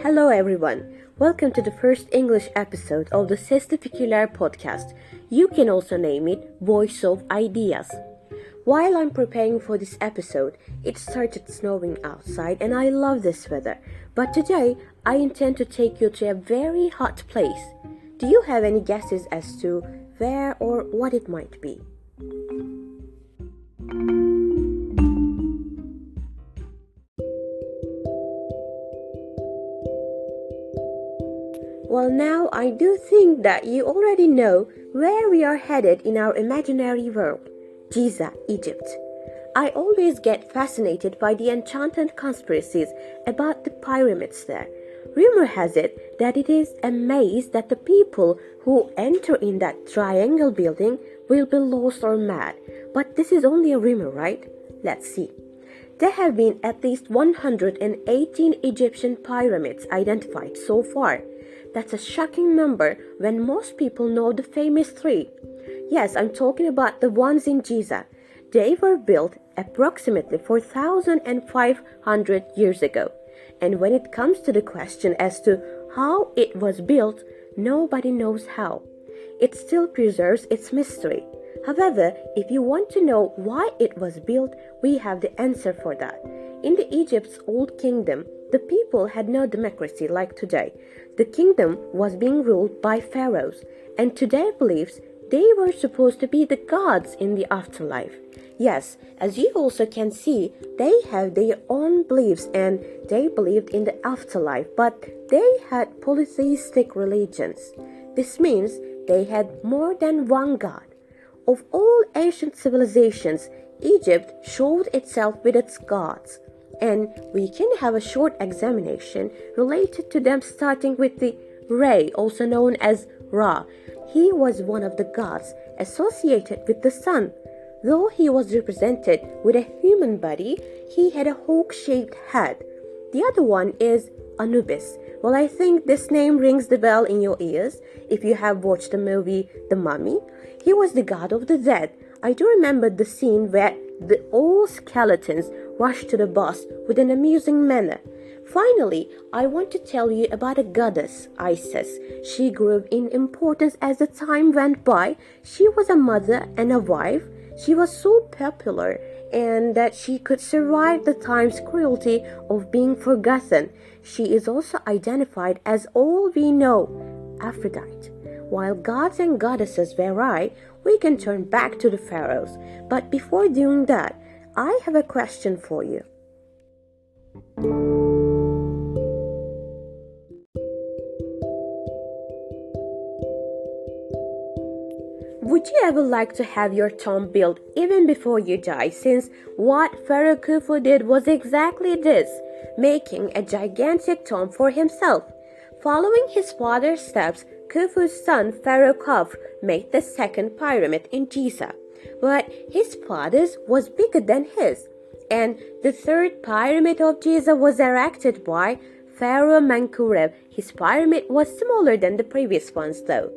Hello everyone. Welcome to the first English episode of the Sestificular podcast. You can also name it Voice of Ideas. While I'm preparing for this episode, it started snowing outside and I love this weather. But today, I intend to take you to a very hot place. Do you have any guesses as to where or what it might be? Well, now I do think that you already know where we are headed in our imaginary world, Giza, Egypt. I always get fascinated by the enchanted conspiracies about the pyramids there. Rumor has it that it is a maze that the people who enter in that triangle building will be lost or mad. But this is only a rumor, right? Let's see. There have been at least 118 Egyptian pyramids identified so far. That's a shocking number when most people know the famous three. Yes, I'm talking about the ones in Giza. They were built approximately 4,500 years ago. And when it comes to the question as to how it was built, nobody knows how. It still preserves its mystery. However, if you want to know why it was built, we have the answer for that. In the Egypt's old kingdom, the people had no democracy like today. The kingdom was being ruled by pharaohs, and to their beliefs, they were supposed to be the gods in the afterlife. Yes, as you also can see, they have their own beliefs and they believed in the afterlife, but they had polytheistic religions. This means they had more than one god. Of all ancient civilizations, Egypt showed itself with its gods. And we can have a short examination related to them, starting with the Re, also known as Ra. He was one of the gods associated with the sun. Though he was represented with a human body, he had a hawk-shaped head. The other one is Anubis. Well, I think this name rings the bell in your ears if you have watched the movie The Mummy. He was the god of the dead. I do remember the scene where the old skeletons rushed to the boss with an amusing manner. Finally, I want to tell you about a goddess, Isis. She grew in importance as the time went by. She was a mother and a wife. She was so popular and that she could survive the time's cruelty of being forgotten. She is also identified as all we know, Aphrodite. While gods and goddesses vary, we can turn back to the pharaohs. But before doing that, I have a question for you. Would you ever like to have your tomb built even before you die, since what Pharaoh Khufu did was exactly this, making a gigantic tomb for himself? Following his father's steps, Khufu's son Pharaoh Khafre made the second pyramid in Giza. But his father's was bigger than his, and the third pyramid of Giza was erected by Pharaoh Menkaure. His pyramid was smaller than the previous ones though.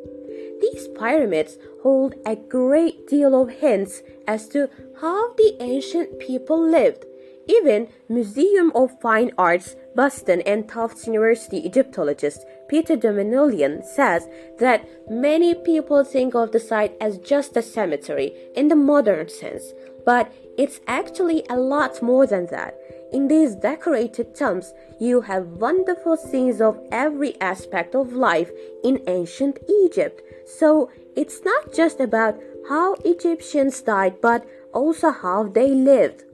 These pyramids hold a great deal of hints as to how the ancient people lived. Even Museum of Fine Arts, Boston and Tufts University Egyptologist Peter Dominion says that many people think of the site as just a cemetery in the modern sense, but it's actually a lot more than that. In these decorated tombs, you have wonderful scenes of every aspect of life in ancient Egypt. So it's not just about how Egyptians died, but also how they lived.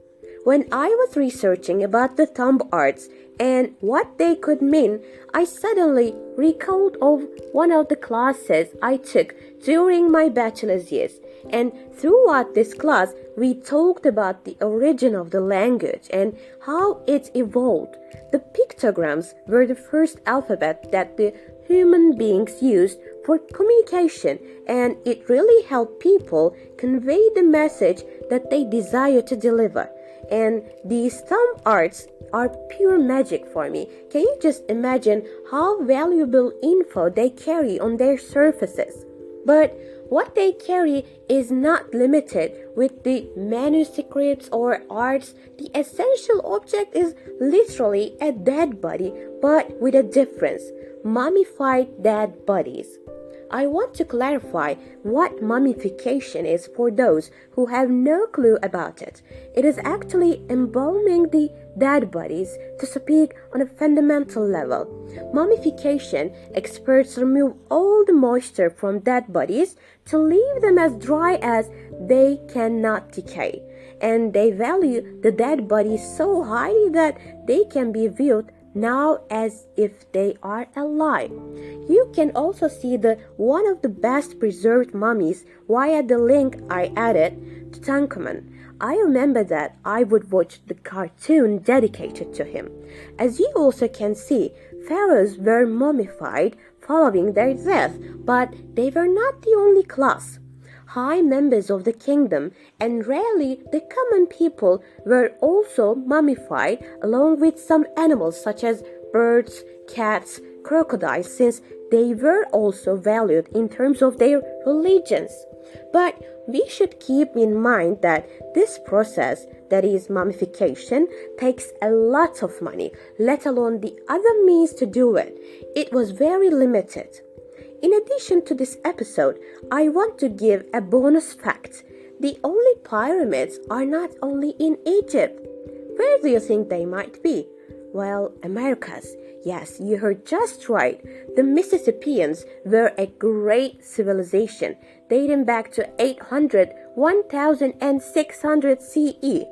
When I was researching about the tomb arts and what they could mean, I suddenly recalled of one of the classes I took during my bachelor's years. And throughout this class, we talked about the origin of the language and how it evolved. The pictograms were the first alphabet that the human beings used for communication, and it really helped people convey the message that they desire to deliver. And these tomb arts are pure magic for me. Can you just imagine how valuable info they carry on their surfaces? But What they carry is not limited with the manuscripts or arts. The essential object is literally a dead body, but with a difference: mummified dead bodies. I want to clarify what mummification is for those who have no clue about it. It is actually embalming the dead bodies, to speak on a fundamental level. Mummification experts remove all the moisture from dead bodies to leave them as dry as they cannot decay. And they value the dead bodies so highly that they can be viewed now as if they are alive. You can also see one of the best preserved mummies via the link I added, Tutankhamun. I remember that I would watch the cartoon dedicated to him. As you also can see, pharaohs were mummified following their death, but they were not the only class. High members of the kingdom and rarely the common people were also mummified, along with some animals such as birds, cats, crocodiles, since they were also valued in terms of their religions. But we should keep in mind that this process, that is mummification, takes a lot of money, let alone the other means to do it. It was very limited. In addition to this episode, I want to give a bonus fact. The only pyramids are not only in Egypt. Where do you think they might be? Well, Americas. Yes, you heard just right. The Mississippians were a great civilization dating back to 1600 CE.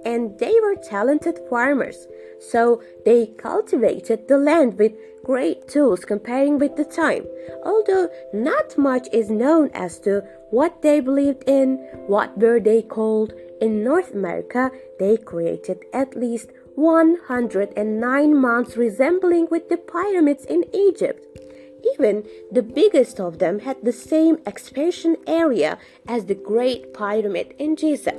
And they were talented farmers, so they cultivated the land with great tools comparing with the time. Although not much is known as to what they believed in, what were they called. In North America, they created at least 109 mounds resembling with the pyramids in Egypt. Even the biggest of them had the same expansion area as the Great Pyramid in Giza.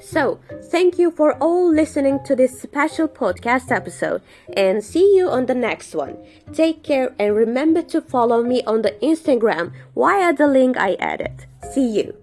So, thank you for all listening to this special podcast episode, and see you on the next one. Take care and remember to follow me on the Instagram via the link I added. See you.